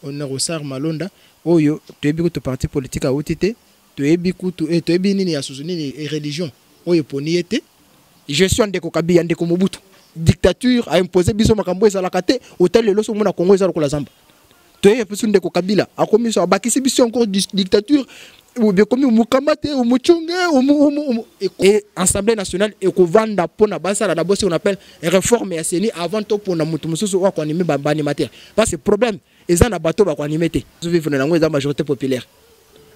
Rosar Malonda oyo toyebi ko parti politique a otité toyebi kutu toyebi nini ya suzuni et religion oyo poni ete gestion de Kabila ndeko Mobutu dictature a imposé biso makambo ezalaka te hôtel le loso mona Congo ezala ko la zamba toyebi biso ndeko Kabila a commis so bakisi biso encore dictature ou bien comme mukamate ou muchunge et Assemblée nationale et ko vanda pona basala d'abord ce qu'on appelle réforme ya seni avant to pona mutu mususu wa ko animer ba animateur parce que problème eza na bato ba ko animer te vivre na ngo eza majorité populaire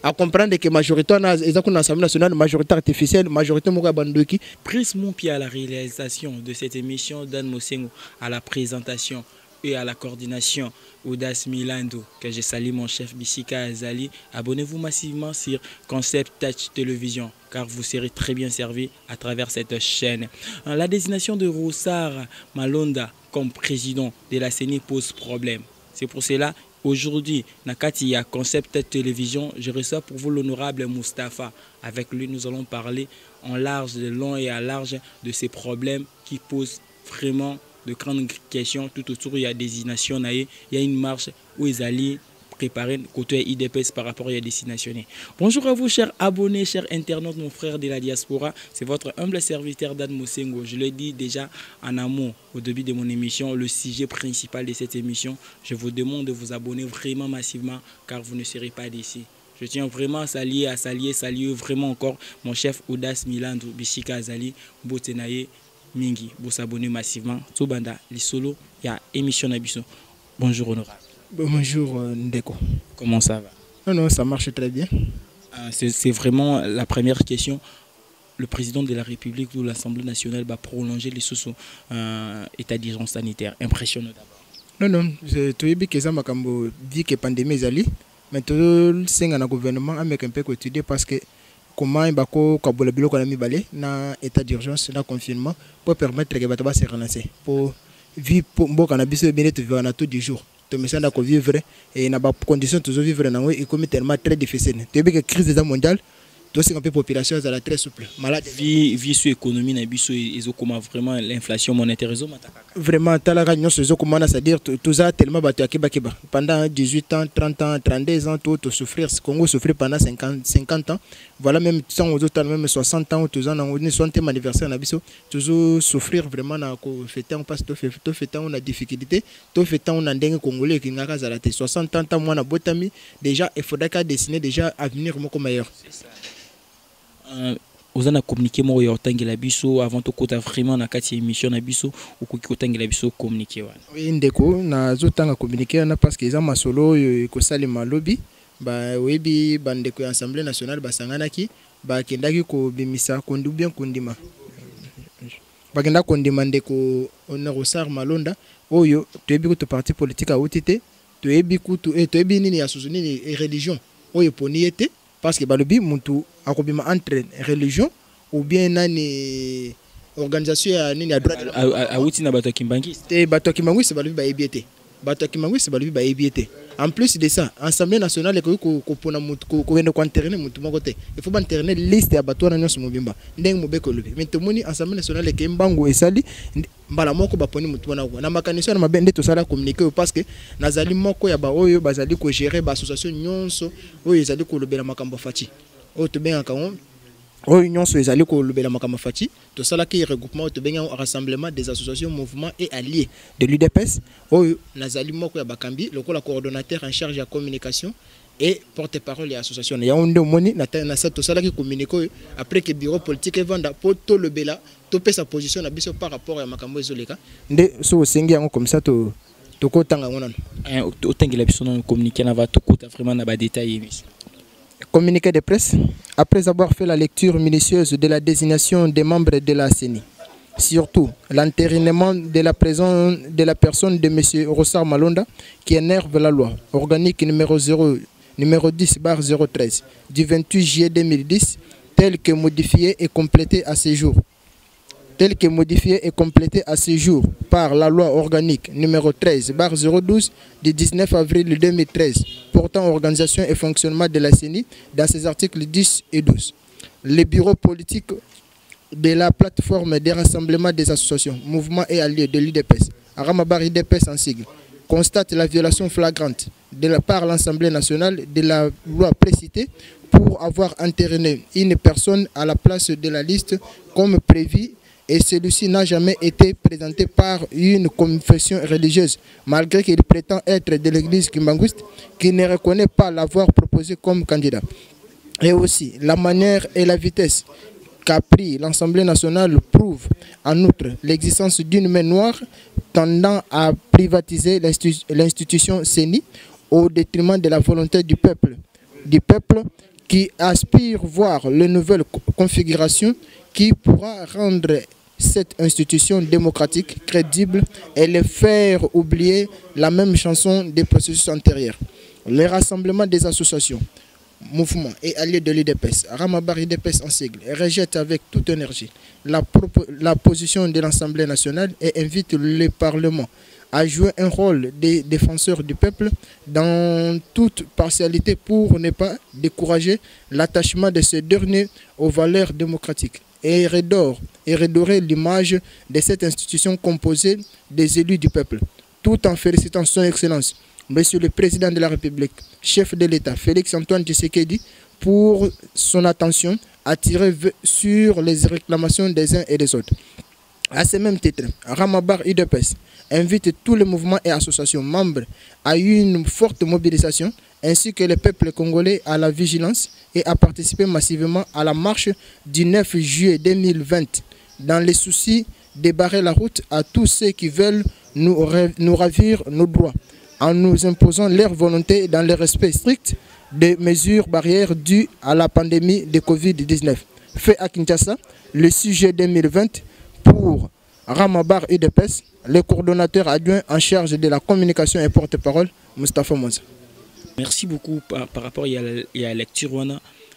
à comprendre que majorité na eza ko na Assemblée nationale majorité artificielle majorité moko bandoki. Prise mon pied à la réalisation de cette émission Dan Mosengo, à la présentation et à la coordination Audace Milando, que je salue mon chef Bissika Azali. Abonnez-vous massivement sur Concept Touch Télévision car vous serez très bien servi à travers cette chaîne. La désignation de Rosar Malonda comme président de la CENI pose problème. C'est pour cela aujourd'hui, Nakati à Concept Télévision, je reçois pour vous l'honorable Moustapha. Avec lui, nous allons parler en large, de long et à large de ces problèmes qui posent vraiment de grandes questions. Tout autour, il y a des désignations, il y a une marche où ils allaient préparer côté IDPS par rapport à la destination. Bonjour à vous, chers abonnés, chers internautes, mon frère de la diaspora. C'est votre humble serviteur Dan Mosengo. Je l'ai dit déjà en amont au début de mon émission, le sujet principal de cette émission. Je vous demande de vous abonner vraiment massivement car vous ne serez pas d'ici. Je tiens vraiment à saluer vraiment encore mon chef Audace Milando, Bishika Azali, Botenaye, Mingi, vous s'abonnez massivement. Tsobanda, Lisolo, il y a émission Nabiso. Bonjour honorable. Bonjour Ndeko. Comment ça va? Non, ça marche très bien. C'est vraiment la première question. Le président de la République ou l'Assemblée nationale va prolonger les sous état d'urgence sanitaire. Impressionnant d'abord. Non, tu as dit que ça m'a dit que la pandémie est allée. Mais tout le gouvernement a un peu étudié parce que comment il va na état d'urgence, na confinement pour permettre que les gens se relancer. Pour vivre pour cannabis bien vivre tous les jours. Tu me sens d'accord vivre et na condition toujours vivre na et comme tellement très difficile. Tu sais que crise mondiale tout c'est un peu population est très souple. Malade vie sur économie na biso et comment vraiment l'inflation monétaire vraiment ta la réunion c'est comment c'est-à-dire tout ça tellement battu à Kiba pendant 18 ans, 30 ans, 32 ans tout souffrir Congo souffrir pendant 50 ans. Voilà même sans autres même 60 ans tous ans on est 60e anniversaire na biso toujours souffrir vraiment na ko fêter on passe tout fêter on a difficulté tout fêter on a ndenge congolais qui ngaka za la 60 ans moi na botami déjà il faudrait qu'à dessiner déjà avenir moko meilleur. C'est ça. Vous avez communiqué moi au Tangela Bisso avant de côté vraiment na kati émission na biso ou ko Tangela Bisso communiquer wana. Oui ndeko na zotanga communiquer na parce que ils ont masolo ko salima lobby ba webi bandeko ya Assemblée nationale basangana ki ba kendaki ko bimisa kondu bien kondima. Ba kenda kondima ndeko Rosar Malonda oyo toyebi ko parti politique a otité toyebi kutu toyebi nini ya suzuni et religion oyo poni ete parce que balobi muntu akobima entre religion ou bien nani organisation ya nini ya droit a wuti na bato kimbangi te bato kimbangi c'est balobi ba ebiete bato kimbangi c'est balobi ba ebiete en plus de ça Assemblée nationale ko pona mutu ko wende ko interner mutu moko te il faut ba interner liste ya bato na nyonso mobimba ndenge mobeko lobi mais to moni Assemblée nationale ke mbango esali mbala moko baponi mutu wana ko na makanisho na mabende to sala communiquer parce que nazali moko ya ba oyo bazali ko gérer ba association nyonso oyo ezali ko lobela makambo fati oyo to benga kango oyo nyonso ezali ko lobela makambo fati to sala ki regroupement to benga rassemblement des associations mouvements et alliés de l'UDPS oyo nazali moko ya bakambi lokola coordonnateur en charge de la communication et porte-parole de l'association. Il y a un moni na cette sala qui communique après que le bureau politique venda pour tout le bela to sa position na biso par rapport à makambo ezoleka nde so sengi yango comme ça to ko tanga ngona to tangela biso na communiquer na va to kota vraiment na ba détails. Communiqué de presse après avoir fait la lecture minutieuse de la désignation des membres de la CENI. Surtout l'entérinement de la présence de la personne de M. Rosar Malonda qui énerve la loi organique numéro 10/013 du 28 juillet 2010 tel que modifié et complété à ce jour. Par la loi organique numéro 13/012 du 19 avril 2013 portant organisation et fonctionnement de la CENI dans ses articles 10 et 12. Les bureaux politiques de la plateforme des rassemblements des associations, mouvements et alliés de l'UDPS, Aramabar IDPS en sigle, constate la violation flagrante par l'Assemblée nationale de la loi précitée pour avoir entériné une personne à la place de la liste comme prévu, et celui-ci n'a jamais été présenté par une confession religieuse, malgré qu'il prétend être de l'église kimbanguiste, qui ne reconnaît pas l'avoir proposé comme candidat. Et aussi, la manière et la vitesse qu'a pris l'Assemblée nationale prouve en outre l'existence d'une main noire tendant à privatiser l'institution CENI au détriment de la volonté du peuple qui aspire voir les nouvelles configurations qui pourra rendre cette institution démocratique crédible et les faire oublier la même chanson des processus antérieurs. Le rassemblement des associations, mouvements et alliés de l'IDPS, Ramabar IDPS en sigle, rejette avec toute énergie la position de l'Assemblée nationale et invite le Parlement à jouer un rôle de défenseur du peuple dans toute partialité pour ne pas décourager l'attachement de ce dernier aux valeurs démocratiques et redorer l'image de cette institution composée des élus du peuple, tout en félicitant son Excellence, Monsieur le Président de la République, chef de l'État, Félix Antoine Tshisekedi, pour son attention attirée sur les réclamations des uns et des autres. À ce même titre, Ramabar IDPS invite tous les mouvements et associations membres à une forte mobilisation, ainsi que le peuple congolais à la vigilance et à participer massivement à la marche du 9 juillet 2020, dans les soucis de barrer la route à tous ceux qui veulent nous ravir nos droits, en nous imposant leur volonté dans le respect strict des mesures barrières dues à la pandémie de Covid-19. Fait à Kinshasa, le 6 juillet 2020, pour Ramabar IDPS, le coordonnateur adjoint en charge de la communication et porte-parole, Moustapha Monza. Merci beaucoup par rapport à la lecture.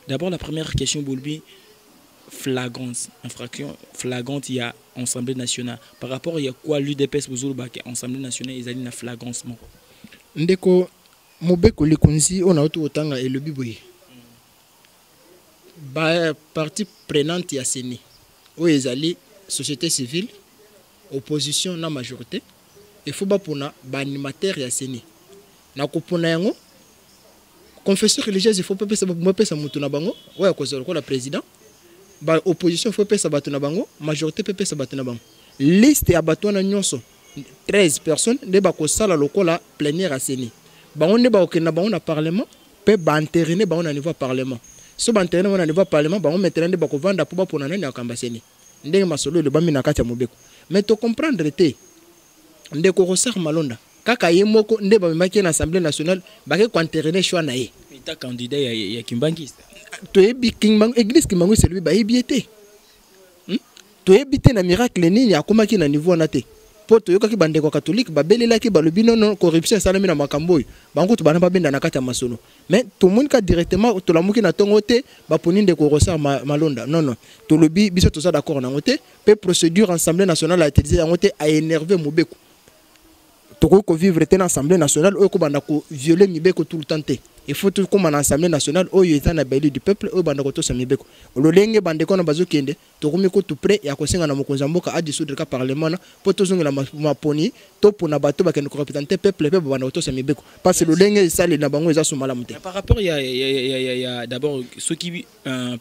D'abord, la première question, Boulbi, flagrante, infraction flagrante, il y a Assemblée nationale. Par rapport à quoi l'UDPS, Assemblée nationale, ils allaient na flagrance. Ndeko, Mobeko Likunzi, on a autant et le biboui. Partie prenante, il y a CENI. Où ils allaient, société civile, opposition, na majorité. Il faut pour na animateur ya CENI. Na kopona yango confession religieuse il faut pas pesa mutu na bango oya kozala ko la président ba opposition il faut pesa batu na bango majorité peut pesa batu na bango liste ya batu na nyonso 13 personnes de ba ko sala lokola plénière à CENI bango ne ba okena bango na parlement pe ba entériner bango na niveau parlement so ba entériner na niveau parlement bango maintenant ba ko vanda po ba pona na yakamba CENI ndenge masolo le bami na kati ya mobeko mais to comprendre te ndeko Rosar Malonda kaka ye moko nde ba maki na Assemblée nationale ba ke kwanterene choix na ye ta candidat ya Kimbangiste to yebi Kimbang église Kimbangu c'est lui ba yebiete to yebite na miracle nini akomaki na niveau na te po to yokaki bandeko catholique ba belelaki ba lobi non corruption salami na makambo bango to bana ba benda na kati ya masolo mais to monika directement to lamuki na tongo te ba poni ndeko Rosar Malonda non to lobi biso to ça d'accord na ngote pe procédure Assemblée nationale a utilisé na ngote a énervé Mobeko toko vivre dans l'Assemblée nationale ou banda ko violer mibeko tout le temps. Il faut tout comme en Assemblée nationale ou yeta na beli du peuple ou banda ko to sa mibeko ololenge bande ko na bazo kende toko miko tout près ya ko senga na mokonza mboka a dissoudre ka parlement po to zonga la maponi to pona bato ba ken ko représenter peuple pe banda ko to sa mibeko parce que ololenge sale na bango eza sumala mute. Par rapport il y a d'abord ceux qui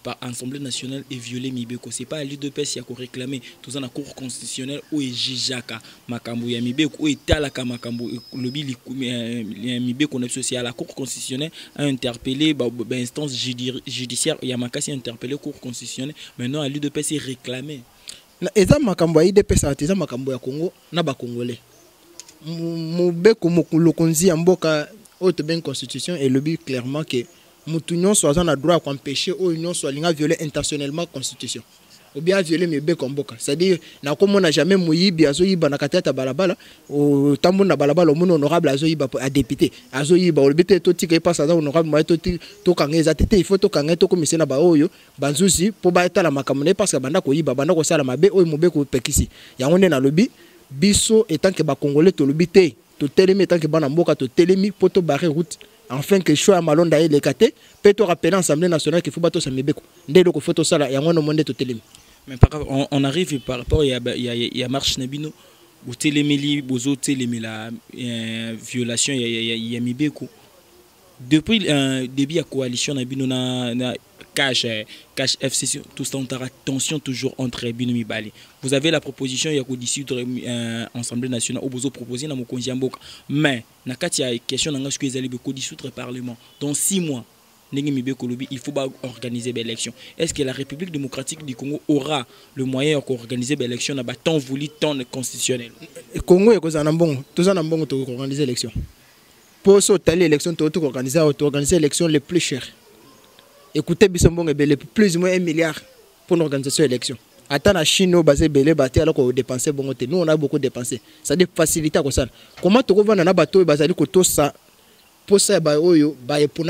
par Assemblée nationale est violé mibeko c'est pas à l'UDPS ya ko réclamer tout ça na cour constitutionnelle ou jijaka makambo ya mibeko ou etalaka makambo lobby mibeko na social la cour constitutionnelle a interpellé instance judiciaire il y a makasi interpellé cour constitutionnelle maintenant à l'UDPS réclamé na eza makambo ya IDPS eza makambo ya Congo na ba congolais mobeko lokonzi ya mboka haute ben constitution et lobby clairement que mutu nyonso aza na droit à empêcher ou nyonso alinga violer intentionnellement constitution ou bien violer mibeko mboka c'est-à-dire na komona jamais muyibi azoyiba na katata balabala o tambo na balabala mon honorable azoyiba a député azoyiba olbite to tika passe za honorable moi to kangeza tete il faut to kangeza to komisa na ba oyo banzuzi po ba etala makamune parce que banda ko yiba banda ko sala mabe oyo mobeko pekisi yango nde na lobi biso etant que ba congolais to lobi te to telemi etant que bana mboka to telemi po to barrer route enfin que choix Malonda et les kate peut to rappeler l'Assemblée nationale qu'il faut bato sa mibeko ndelo ko photo sala yango no monde to telemi. Mais on arrive par rapport il y a marche Nabino Vous téléméli, bozo téléméla violation ya mibeko. Depuis le début de la coalition, na cash FCC, tout ça, on a tension toujours entre Binomi Bali. Vous avez la proposition, il y a dissoudre l'Assemblée nationale, au besoin proposé dans mon conjamboka. Mais, na il y a une question, dans ce que vous allez dissoudre le Parlement. Dans 6 mois, il faut organiser l'élection. Est-ce que la République démocratique du Congo aura le moyen d'organiser l'élection dans temps voulu, temps constitutionnel? Le Congo est bon, tout ça bon pour organiser l'élection. Pour sauter l'élection, tu dois organiser l'élection les plus chères. Écoutez, Bissambon est plus ou moins 1 milliard pour l'organisation de l'élection. Attends, la Chine, basé belé, alors qu'on dépense bon. Nous, on a beaucoup dépensé. Ça a facilité comme ça. Comment tu vas dans un bateau et basé que tout ça pour ça, pour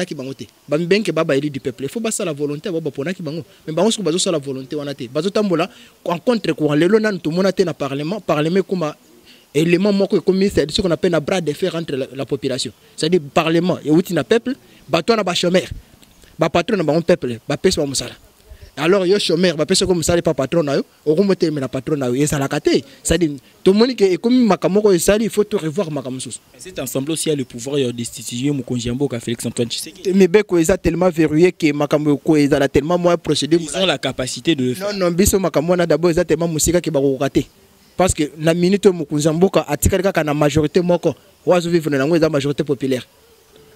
qui bangote. Bien que baba du peuple. Il faut pas ça la volonté, pour qui bango. Mais on se base sur la volonté, on a été. Bazo tambola, en contre courant, le lonan, tout le monde a été dans le parlement comme élément comme c'est ce qu'on appelle un bras de fer entre la population. C'est-à-dire parlement et où tu n'as peuple, bateau n'a pas chômeur. Ba patron na ba peuple ba pesa musala alors yo chômeur ba pesa comme musala pas patron na yo o remonter mais la patron na yo ça la kate ça dit tout le monde que comme makamoko sali il faut tout revoir makamusus. Cet ensemble aussi a le pouvoir de destituer mon conjambo ka Félix Antoine Tshisekedi. Mais beko est tellement verrouillé que makamoko est a tellement moins procédé. Ils ont la capacité de le faire. Non biso makamona d'abord est tellement musika ki ba ko kate parce que la minute mon conjambo ka atikaka kana majorité moko wazo vivre na ngo majorité populaire.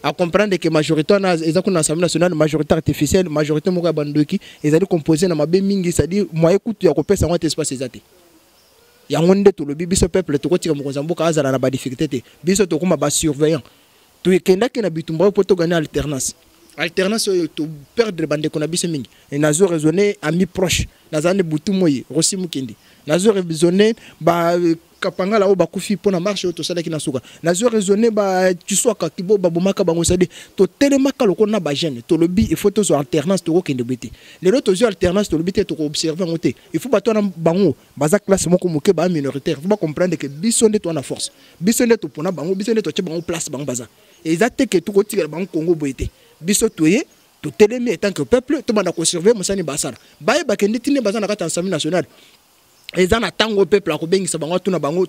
À comprendre que la majorité de l'Assemblée nationale, majorité artificielle, majorité de Bandoki, ils allaient composer dans ma bémingi, c'est-à-dire, moi, écoute, il y a un peu de espace. Il y a un monde tout le biso peuple, tout le monde qui a des difficultés, biso tout le surveillant. Tout le monde qui a bitumba pour gagner alternance. Alternance, tu perdre les bandes qu'on a biso mingi. Et nous avons raisonné amis proches. Nous avons boutumoyi, Rossi Mukindi. Nous avons raisonné, kapanga la oba kufi pona marche to sala kina suka nazo raisonner ba tu sois ka kibo ba bomaka bango sadi to telemaka loko na ba jeune to lobi il faut to zo alternance to ko kende beti les autres zo alternance to lobi te to observer ngote il faut ba to na bango baza classe moko moke ba minoritaire faut pas comprendre que bisonde to na force bisonde to pona bango bisonde to che bango place bango baza et exacte que to ko tigela bango Congo boité biso toye to telemi étant que peuple to bana ko surveiller musani basara baye ba kende tine baza na kata Assemblée nationale. Les gens attendent au peuple à Kobeng,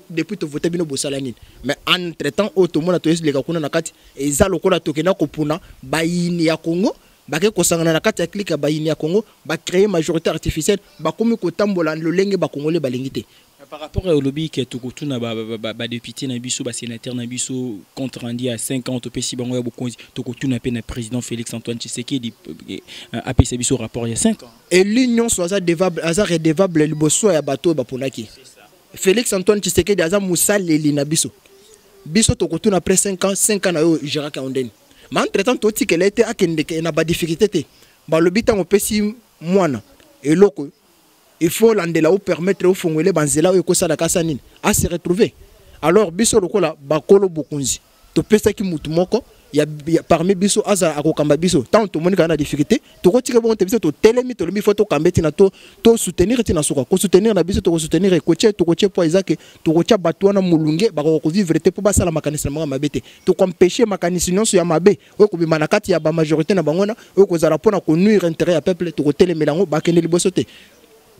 depuis que voter bino bosalanine. Mais entre temps, tout le monde a tous les gars na kati. Et ils ont le tokena kopuna bayini ya Congo, baké kosangana na kati ya clique bayini ya Congo, ba créer majorité artificielle, ba komi ko tambola le lenge ba congolais balingité. Par rapport au lobby qui est tout na ba député na biso ba sénateur na biso compte rendu à 50 pesi bango ya bokonzi to na pe na président Félix Antoine Tshisekedi a pesi biso rapport il y a 5 ans. Et l'union soit redevable le bosso ya bato ba ponaki. Félix Antoine Tshisekedi aza musaleli na biso. Biso to na après 5 ans na yo Gérard Kaondeni. Mais entre temps to ti qu'elle était akende na ba difficulté te. Ba lobby tango pesi mwana et loko il faut l'andela ou permettre au fongolais banzela ou ekosa la kasanine à se retrouver. Alors biso lokola bakolo bokunzi to pesa ki mutu moko ya parmi biso aza akokamba biso tant to moni kana difficulté to ko tike bon te biso to telemi to lobi faut to kambeti na to soutenir tina soka ko soutenir na biso to ko soutenir coacher po ezake to ko tia batwana mulunge ba ko vivre te po basala makanisi na mabete to empêcher makanisi nyonso ya mabe o ko bimana kati ya ba majorité na bangona o ko zala pona ko nuire intérêt ya peuple to ko telemelango ba kende liboso te.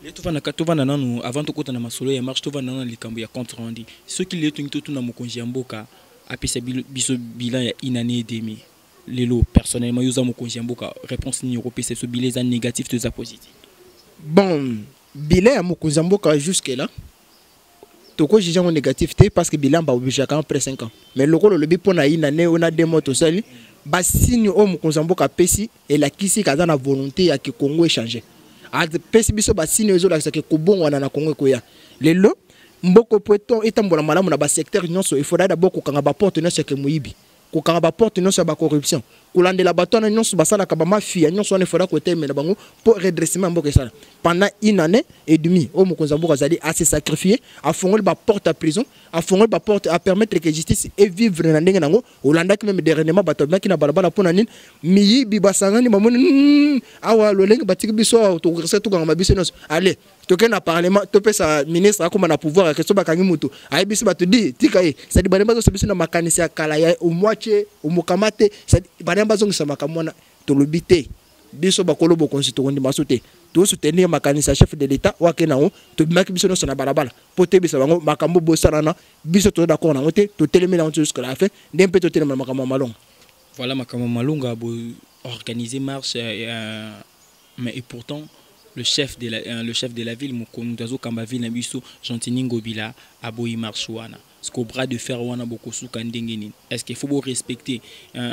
Avant de côté na masolo ya marche tovana na likambo ya compte rendu ceux qui letu ngito na mokonzi ya mboka apesa biso bilan ya inane demi lelo personnellement yoza mokonzi ya mboka réponse ni européenne ce bilan est négatif de positif. Bon bilan ya mokonzi ya mboka jusque là toko juger en négatif parce que bilan ba obligé après 5 ans mais le rôle le bi pona inane on a des mots to sali ba signe o mokonzi ya mboka pesi et la kisi kaza na volonté ya que Congo échanger a pesi biso ba signe ezo la que kobongo na Congo koya lelo mboko poeton etambola malamu na ba secteur nyonso il faudra d'abord ko kanga ba porte nyonso ke muyibi ko kanga ba porte nyonso ba corruption ko landela batona nyonso basala ka ba mafia nyonso ne faudra ko teme na bango pour redressement mboka sala pendant 1 année et demie o mokonza mboka zali a se sacrifier a fongol ba porte à prison a fongol ba porte à permettre que justice et vivre na ndenge nango olanda ki même dernièrement bato ki na balabala pona nini miyibi basangani mamoni awa lolenge batiki biso to resa to kanga biso nyonso allez toke na parlement to pesa ministre akoma na pouvoir que so bakangi mutu ay bisi bato di tikaye ça dit banemba zo biso na makanisi ya kala ya au moitié au mokamate ça dit banemba zo ngisama kamona to lobité biso bakolo bokonzi tokondima so te tosoutenir makanisa chef de l'état wake nango tobimaki biso nyonso na balabala po tebisa bango makambo bosalana biso toza d'accord nango te totelemi nango jusqu'à la fin nde mpe totelema makambo malonga. Voilà makambo malonga a organiser marche mais et pourtant le chef de la ville Mukondazo Kambaville Nabiso Gentini Ngobila a boyi marche wana. Ce qu'au bras de fer wana boko suka ndengeni. Est-ce qu'il faut respecter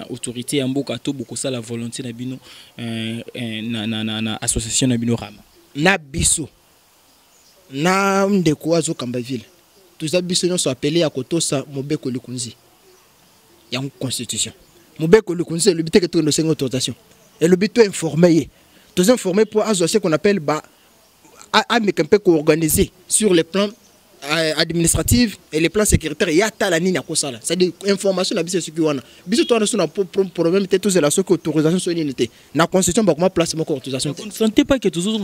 autorité amboka to boko sa la volonté na bino na association na bino rama. Na biso na ndeko azo Kambaville. Tous abiso nyonso appelé à kotosa mobeko likunzi. Ya constitution. Mobeko likunzi le but que tout nos autorisation. Et le but est informé. Tous informés pour ce qu'on appelle un peu organisé sur les plans administratifs et les plans sécuritaires. Il y a la ligne à quoi ça. C'est des informations à biso ce qui wana. Biso toi on a problème peut-être tous la ce que autorisation sur l'unité. La constitution ba comment place mon autorisation. Vous ne sentez pas que toujours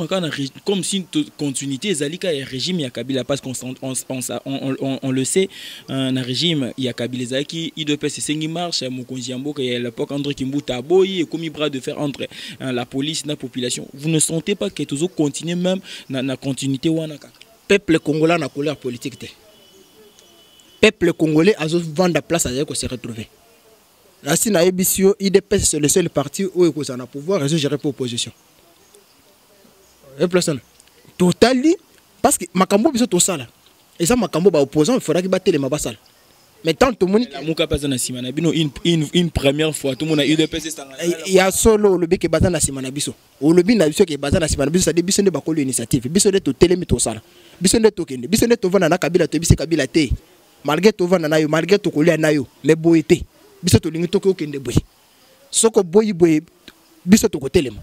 comme si continuité zalika et régime ya Kabila parce qu'on le sait un régime ya Kabila zaki il doit passer 5 marches à Mokonzi Mboka et à l'époque André Kimbuta boyi et comme bras de fer entre la police et la population. Vous ne sentez pas que toujours continuer même na continuité wana kaka. Peuple congolais na couleur politique te. Peuple congolais a vendre la place à se retrouver. Là si na ebisio IDPS c'est le seul parti où il a pouvoir et gérer pour opposition. Et personne. Totally parce que makambo biso to sala. Et ça makambo ba opposant il faudra qu'il batte les mabasal. Mais tant tout le monde une première fois tout le monde a UDPS il y a solo le bec bazana simana biso. O le bin na biso ke bazana simana biso ça dit biso ne ba ko l'initiative. Biso de to telemi to sala. Biso ne to kende. Biso ne to vana na Kabila to biso Kabila te. Malgré to vana na yo, malgré to kolia na yo, mais boyete. Biso to lingi to ko kende boy. Soko boy biso to ko telema.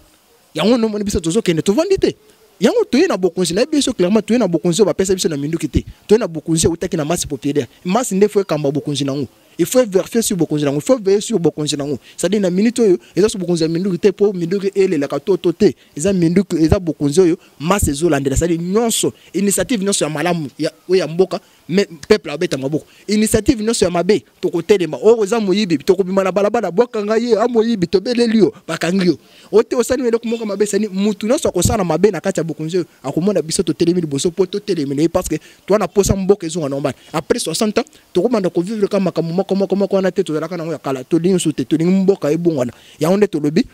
Yango no biso to zo kende to vandite. Yango to na bokonzi na biso clairement to na bokonzi ba pesa biso na minduki te. To na bokonzi utaki na masse populaire. Masse ne faut kamba bokonzi nango. Il faut vérifier sur bokonzi nango. Il faut veiller sur bokonzi nango. Ça dit na minute yo eza sur bokonzi minduki te pour minduki ele la kato te. Eza minduki eza bokonzi yo masse zo landela. Ça dit nyonso initiative nyonso ya malamu ya mboka mais peuple abeta maboko. Initiative nyonso ya mabe to côté de ma o eza moyibi to ko bimana balabala bwakanga ye amoyibi to belelio bakangio. Ote osani melo kumoko mabe sani mutu nyonso ko sana mabe na kati bokonzi akomona biso to telemi boso po to telemi parce que toi na posa mboka ezo normal après 60 ans to komanda ko vivre kama comment na tete to la kana ya kala to linyo sote to linyo mboka ebongwana ya onde to lobi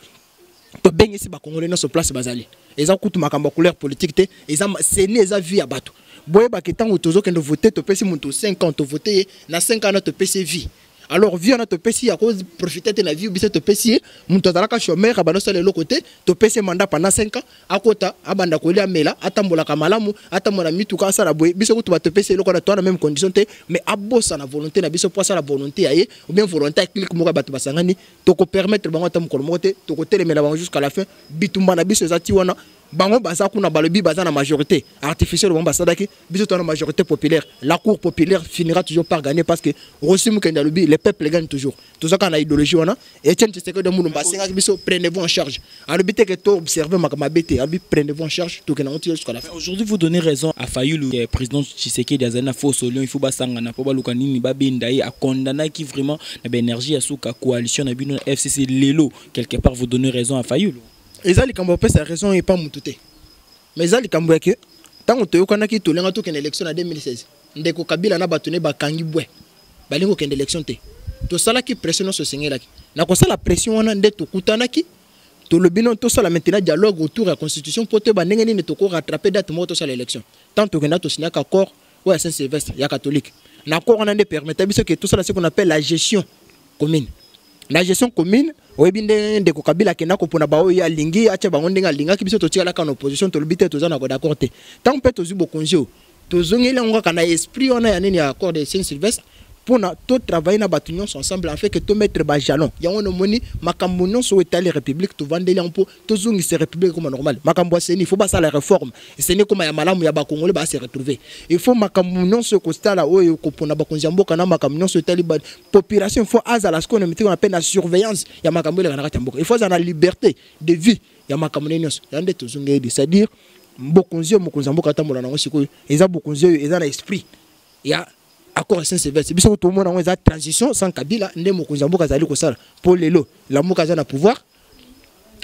to bengisi ba congolais na so place bazali eza kutu makamba couleur politique te eza seni eza vie ya bato boye ba ketango tozo kendo voter to pesi muntu 5 ans to voter na 5 ans na to pesi vie. Alors vie on a te pesi à cause profiter de la vie bise te pesi muntu azalaka chômeur abano sala le côté to pesi mandat pendant 5 ans akota abanda ko lia mela atambola kamalamu atamona mituka sala boye bise ko to te pesi le ko na to na même condition te mais abosa na volonté na bise pour ça la volonté aye ou bien volonté clique mo ka batu basangani to ko permettre bango tam ko mote to ko telemela bango jusqu'à la fin bitumba na bise zati wana bango baza kuna balobi baza na majorité artificielle bango basadaki biso to na majorité populaire la cour populaire finira toujours par gagner parce que Rosimu Kenda lobi le peuple gagne toujours tout ça kana idéologie wana et tiens c'est que de mulumba senga biso prenez-vous en charge alors que to observer makamabete abi prenez-vous en charge to kena onti jusqu'à la fin. Aujourd'hui vous donnez raison à Fayulu président Tshisekedi azana fausse lion il faut basanga na po baluka nini ba bendai a condamner qui vraiment na énergie ya suka coalition na bino FCC lelo quelque part vous donnez raison à Fayulu. Ezali kambo pesa raison et pas mutute. Mais ezali kambo ke tango toyokana ki tolenga to ken élection en 2016. Ndeko Kabila na batone ba kangi bwe. Balingo ken élection te. To sala ki pression so sengela ki. Na ko sala pression wana nde to kutana ki. To le binon to sala maintenant dialogue autour de la constitution pour te ba ndenge ni to ko rattraper date mo to sala élection. Tant to kena to signer accord ou à Saint-Sylvestre ya catholique. Na accord on a de permettre biso que tout ça ce qu'on appelle la gestion commune. La gestion commune oyebinde ndeko Kabila kena ko pona ba oya lingi acha bango ndenga linga ki biso to tia la kana opposition to lobite to zana ko d'accord te tant peut to zubo konjo to zongela ngo kana esprit on a ya nini accord de Saint-Sylvestre pour na to travailler na batunion ensemble en fait que to mettre ba jalon ya on moni makambo non so état république to vandeli en po to zongi se république comme normal makambo seni il faut pas ça la réforme et c'est comme ya malamu ya ba congolais ba se retrouver il faut makambo non so constat là oyo ko pona ba konjambo kana makambo non so taliban population faut azala ce qu'on appelle la surveillance ya makambo le kana katamboka il faut za na liberté de vie ya makambo non so yande to zongi c'est-à-dire bokonzi mokonzambo katambola nango sikoyo eza bokonzi eza na esprit ya accord Saint-Sylvestre biso to mona ngo eza transition sans Kabila nde mokonzi mboka zali ko sala pour lelo la mboka za na pouvoir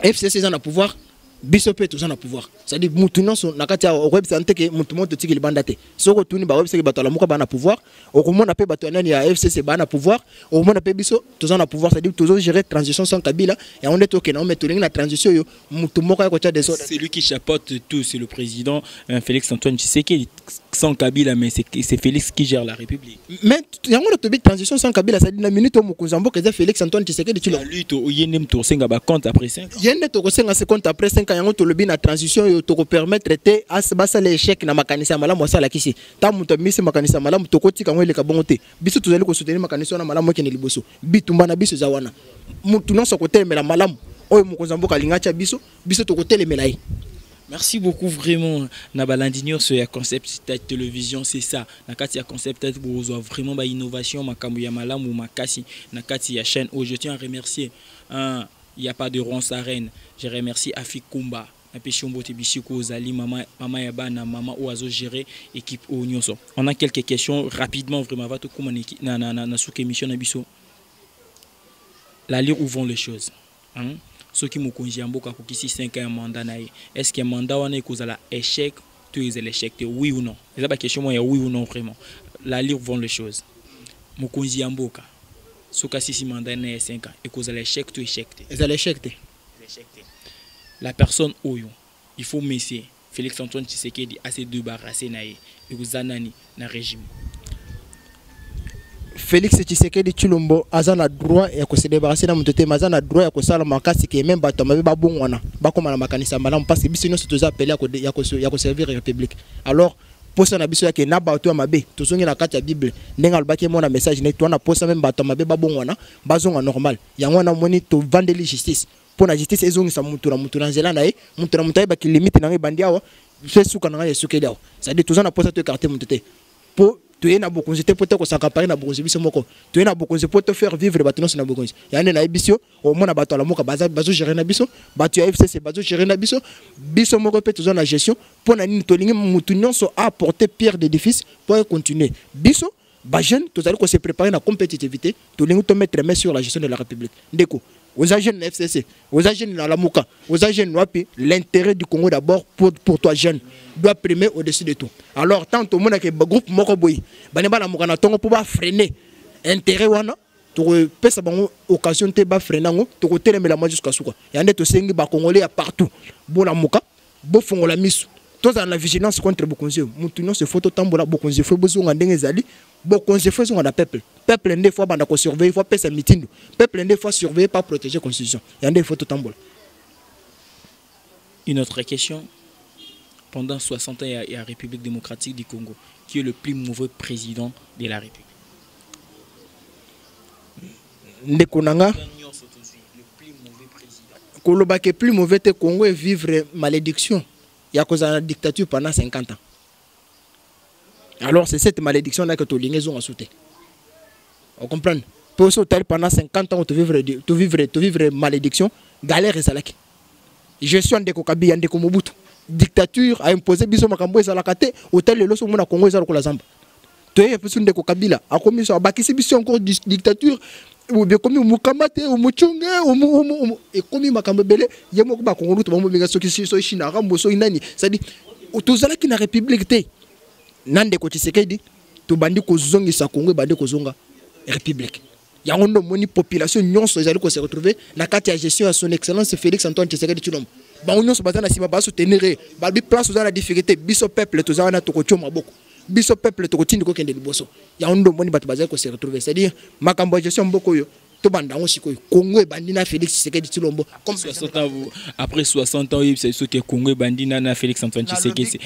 FCC eza na pouvoir biso pe tous na pouvoir c'est-à-dire mutu nyonso na kati ya website ke mutu moto tikili banda te soko tuni ba website bato la muka bana pouvoir okomona pe bato nani ya FCC bana pouvoir okomona pe biso tous na pouvoir c'est-à-dire tous gérer transition sans Kabila et on est toke na mettre na transition yo mutu moko ya kocha des autres. C'est lui qui chapeaute tout, c'est le président Félix Antoine Tshisekedi sans Kabila, mais c'est Félix qui gère la République. Mais yango le tobi transition sans Kabila c'est-à-dire na minute mo Konzambo que Félix Antoine Tshisekedi tu la lutte au yenem tour senga ba compte après 5 ans. Yende to ko senga se compte après 5 ans yango to lobi na transition yo to ko permettre te as basa l'échec na makanisa malamu sala kisi ta muto mise makanisa malamu to ko tika ngwe le kabongo te biso tozali ko soutenir makanisa na malamu ke ne liboso bitumba na biso za wana mutu non so ko telemela malamu oyo mokonza mboka linga cha biso biso to ko telemela yi. Merci beaucoup vraiment Nabalandinio sur la concept de télévision c'est ça nakati ya concept pour vraiment ba innovation makambo ya malamu makasi nakati ya chaîne. Je tiens à remercier il y a pas de ronce arène. Je remercie Afi Kumba et puis Chombote Bishiko Zali maman Yabana maman Oazo gérer équipe Onyonso. On a quelques questions rapidement vraiment va tout comment na sous émission na biso. La lire où vont les choses ceux qui m'ont conduit en boka pour qu'ici 5 ans mandat naïe est-ce que mandat on est cause à l'échec tu es l'échec oui ou non c'est pas question moi oui ou non vraiment la lire vont les choses m'ont conduit en boka ce cas si mandat naïe 5 ans et cause à l'échec tu échec la personne oyo il faut messer Félix Antoine Tshisekedi à ces deux barrasser naïe et vous anani na régime. Félix Tshisekedi Tshilombo azana droit ya ko se débarrasser na mutote mazana droit ya ko sala makasi ke même bato mabe babongwana bakoma na makanisa malamu parce que biso nyonso toza appelé ya ko servir la République. Alors posa na biso ya ke na bato mabe tozongi na kati ya Bible ndenga lobaki mona message ne to na posa même bato mabe babongwana bazonga normal yango na moni to vandeli justice pour la justice ezongi sa mutu na nzela na ye mutu na mutu ba ki limite na bandi awa se suka na ya sukeli awa ça dit tozana posa to écarter mutote pour tu es na bokonzi te pote ko s'accaparer na bokonzi biso moko tu es na bokonzi pour te faire vivre bato na bokonzi yane na ebisio au mona bato la moka bazo gérer na biso bato ya FCC bazo gérer na biso biso moko pe toujours na gestion pour na nini to lingi mutu nyonso apporter pierre d'édifice pour continuer biso ba jeune to zali ko se préparer na compétitivité to lingi to mettre main sur la gestion de la République ndeko aux agents de FCC, aux agents de la Mouka, aux agents de l'intérêt du Congo d'abord pour toi jeune doit primer au-dessus de tout. Alors tant que mon groupe Mokoboy, baneba la Mouka na tongo pour freiner intérêt wana, pour pesa bango occasion te ba freiner ngo, to ko telemela la jusqu'à souka. Yande to sengi ba Congolais à partout. Bon la Mouka, bo fongo la misu. Tous dans la vigilance contre Bokonzi. Moutunon se photo tambola Bokonzi faut besoin ndenge zali. Bokonzi faut on a peuple. Peuple des fois banda ko surveiller, faut pesa meeting. Peuple des fois surveiller pas protéger constitution. Yande photo tambola. Une autre question. Pendant 60 ans il y a la République démocratique du Congo qui est le plus mauvais président de la République. Ndekonanga le plus mauvais président. Kolobake plus mauvais te Congo et vivre malédiction. Il y a cause de la dictature pendant 50 ans. Alors c'est cette malédiction-là que tu as soutenu. Vous comprenez? Pour ça, pendant 50 ans, tu vivre malédiction, galère et salaki. Gestion de Kokabi, de Mobutu. Dictature a imposé biso makambo et salakate, hôtel le loso mona Congo et la zamba. Tu es personne de Kokabila, a commis sur Bakisi biso encore dictature. Ou bien comme mukamate ou muchunge ou et comme makambo belé yemo ba Congo to bamu binga soki so China rambo so inani ça dit tozala ki na république te nande ko Tshisekedi to bandi ko zongi sa Congo bandi ko zonga république yango ndo moni population nyonso ezali ko se retrouver na kati ya gestion ya son excellence Félix Antoine Tshisekedi Tshilombo ba nyonso bazana sima ba soutenir ba bi place za la difficulté biso peuple tozala na to ko choma boko biso peuple to kotindi ko kende liboso ya ndo moni bato bazali ko se retrouver c'est-à-dire makambo gestion mboko yo to bandango sikoyo Congo bandina Félix Tshisekedi Tshilombo comme 60 ans après 60 ans c'est ce que Congo bandina na Félix Antoine Tshisekedi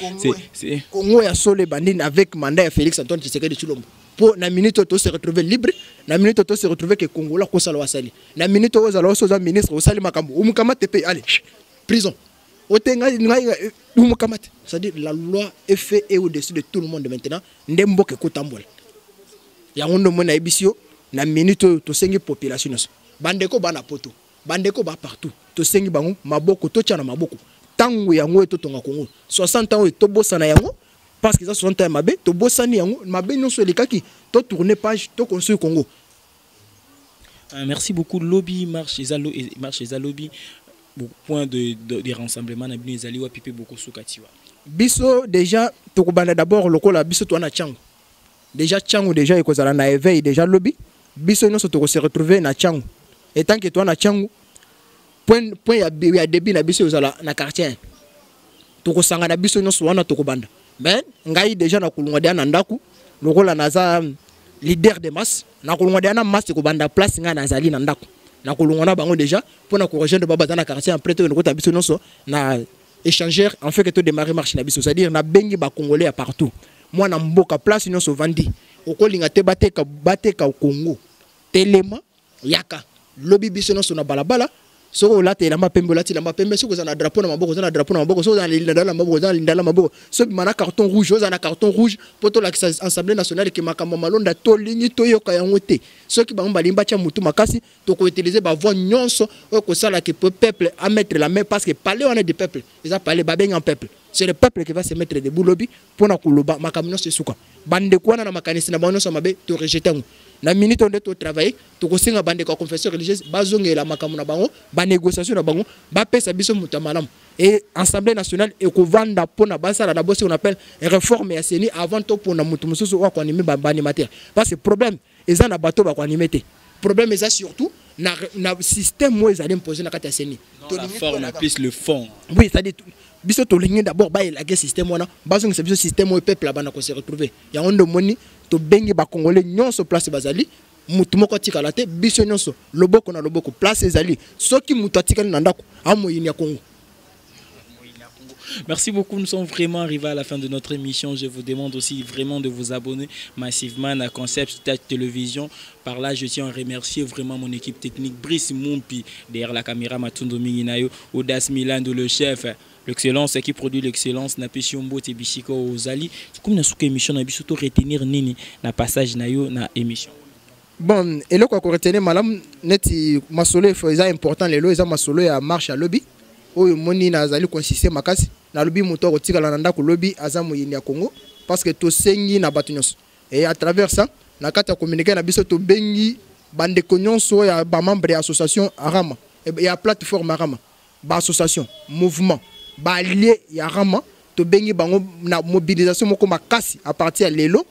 c'est Congo ya solo bandina avec mandat ya Félix Antoine Tshisekedi Tshilombo pour na minute to se retrouver libre na minute to se retrouver que Congo la ko sala wasali na minute o zala so za ministre o sali makambo o mukama tepe allez prison. C'est-à-dire la loi est faite et au-dessus de tout le monde maintenant. Ndembo ke kotambola. Ya ngondo mona ebisio na minute to sengi population. Bandeko bana poto. Bandeko ba partout. To sengi bango maboko to tchana maboko. Tango yango to tonga Congo. 60 ans to bosana yango parce que ça 60 ans mabe to bosani yango mabe nyonso lekaki to tourner page to construire Congo. Merci beaucoup Lobby marche les lobby. point de rassemblement na bino ezali wa pipe beaucoup sukatiwa. Biso déjà tokobanda d'abord lokola biso to na chango. Déjà chango déjà ekozala na éveil déjà lobby. Biso nyonso toko se retrouver na chango. Et tant que toi na chango point ya début na biso ezala na quartier. Toko sanga na biso nyonso wana tokobanda. Mais ngai déjà na kulunga dia na ndaku lokola naza leader de masse na kulunga dia na masse tokobanda place nga nazali na ndaku. Na kulunga na bango déjà pour na rejoindre baba dans na quartier après to ko ta biso nyonso na échangeur en fait que tout démarrer marche na biso, c'est-à-dire na bengi ba congolais à partout. Moi na mboka place union so vandi okolinga te bateka Congo telema yaka lobby biso no so na balabala soko la te la mapembe la ti la mapembe soko za na drapeau na maboko za na drapeau na maboko soko za na maboko za na maboko so mana carton rouge za na carton rouge poto la assemblée nationale ki makambo malonda to lingi to yoka yango te soki bango balimba tia mutu makasi to ko utiliser ba voix nyonso ko sala que peuple à mettre la main parce que parler on est du peuple ils a parlé ba benga peuple. C'est le peuple qui va se mettre debout lobby pour na kuluba makamino se suka bande kwana na makanisi na bango so mabe to rejeter na minute on to travailler to ko singa bande ko confession religieuse bazongela makamino na bango ba négociation na bango ba pesa biso mutamalam et assemblée nationale et ko vanda pona basala na bosi on appelle réforme ya seni avant to pona mutu mususu wa ko animer ba animateur parce que problème eza na bato ba ko animer te problème eza surtout na système moi ils allaient imposer na kati ya seni to la forme plus le fond. Oui, ça dit biso to lingi d'abord ba la guerre système wana bazong c'est biso système au peuple là-bas na ko se retrouver ya ondo moni to bengi ba congolais nyonso place bazali mutu moko tika la te biso nyonso loboko na loboko place ezali soki mutu atika na ndako amoyini ya Congo. Merci beaucoup, nous sommes vraiment arrivés à la fin de notre émission. Je vous demande aussi vraiment de vous abonner massivement à Concept Stade Télévision. Par là, je tiens à remercier vraiment mon équipe technique, Brice Mumpi, derrière la caméra, Matundo Minginayo, Audas Milando, le chef, l'excellence qui produit l'excellence, Napesiombo, Tebishiko, Ozali. Comme nous avons émission, nous avons retenir nini na passage na yo na émission. Bon, et là, quoi qu'on retenait, madame, neti masolo, c'est important, les lois, ils ont masolo à marche à lobby. Oyo moni na azali consister makasi na lobby moto kotikala na ndako lobby aza moyini ya Congo parce que to sengi na batu nyonso et à travers ça na kata communiquer na biso to bengi bande nyonso ya ba membre ya association Arama et ya plateforme Arama ba association mouvement ba allié ya Arama to bengi bango na mobilisation moko makasi à partir ya lelo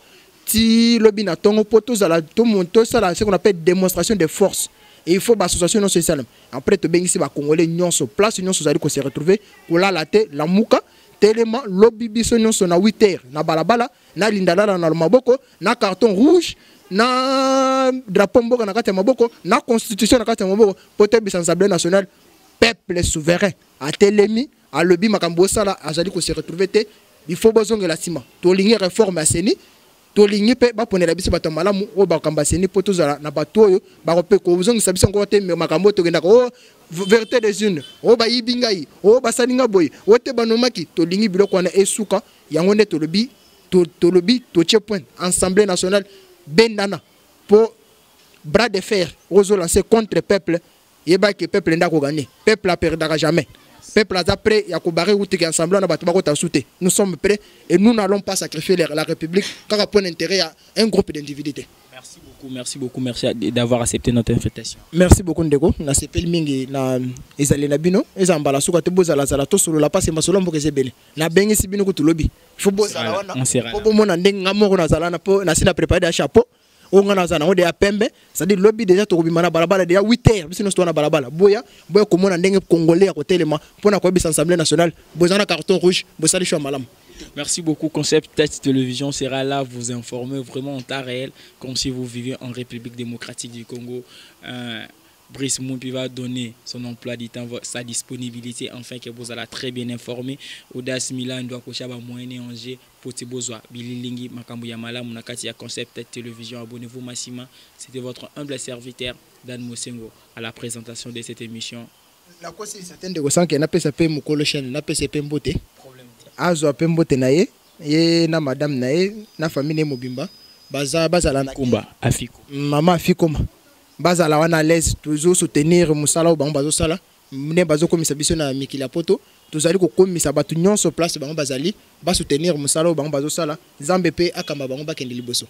ti lobby na tongo poto za la to monto ça là ce qu'on appelle démonstration de force. Et il faut l'association non sociale. Après, tu bengi si ba congolais nyon so place nyon so zali ko se retrouver ko la te la muka tellement lobby biso nyon so na 8h na balabala na lindala na maboko na carton rouge na drapeau mboka na kati maboko na constitution na kati maboko pote bi assemblée nationale peuple souverain a telemi a lobby makambo sala azali ko se retrouver te il faut bozonga la ciment to lingi réforme à seni to lingi pe ba ponela biso bato malamu o ba kamba seni poto zala na bato oyo ba ko pe ko uzongi sabiso ngo te makambo to genda ko vérité des unes o ba yibingai o ba salinga boy o te banomaki to lingi biloko na esuka yango ne to lobi to tie point assemblée nationale bendana pour bras de fer ozo lancer contre peuple yeba que peuple nda ko gagner peuple a perdra jamais. Peuple après Yakobare ou qui ensemble nous sommes prêts et nous n'allons pas sacrifier la République car pour l'intérêt à un groupe d'individus. Merci d'avoir accepté notre invitation. Merci beaucoup Ndeko. Na sepel mingi na ezali na bino ezambala suka te bozala zala to solo la passe masolo mboke zebele. Na bengi si bino ko lobi. Faut bozala wana. Faut mona ndenga moko na zala na po na sina préparer des chapeaux. On a zana de pembe c'est-à-dire lobby déjà to bimana balabala déjà 8h biso no na balabala boya comme on a ndenge congolais à côté lema pour na ko bi assemblée nationale bozana carton rouge bosali choix malam. Merci beaucoup. Concept Tête Télévision sera là vous informer vraiment en temps réel comme si vous vivez en République démocratique du Congo. Brice Mumpi va donner son emploi du temps, sa disponibilité, afin que vous allez très bien informer. Audas Milan doit coacher à moyen Angers pour te besoin. Bililingi, Makambu Yamala, Munakati à Concept Tête Télévision. Abonnez-vous massivement. C'était votre humble serviteur, Dan Mosengo, à la présentation de cette émission. La cause est certaine de ressent qu'il n'a pas sapé Mukolo Chen, n'a pas sapé Mbote. Azo a Pembote Naye, et na madame Naye, na famille Mobimba, Baza Bazalana Kumba, Afiko. Maman Afikoma. Bazala wana l'aise toujours soutenir musala bango bazo sala mne bazo komisa biso na mikila poto tozali ko komisa batu nyonso place bango bazali ba soutenir musala bango bazo sala Nzambe pe akamba bango bakende liboso.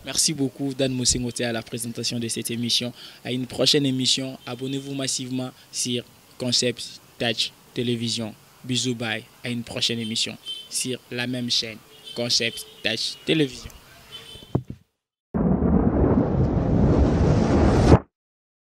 Merci beaucoup Dan Mosengote à la présentation de cette émission. À une prochaine émission, abonnez-vous massivement sur Concept Touch Télévision. Bisous, bye, à une prochaine émission sur la même chaîne, Concept Touch Télévision.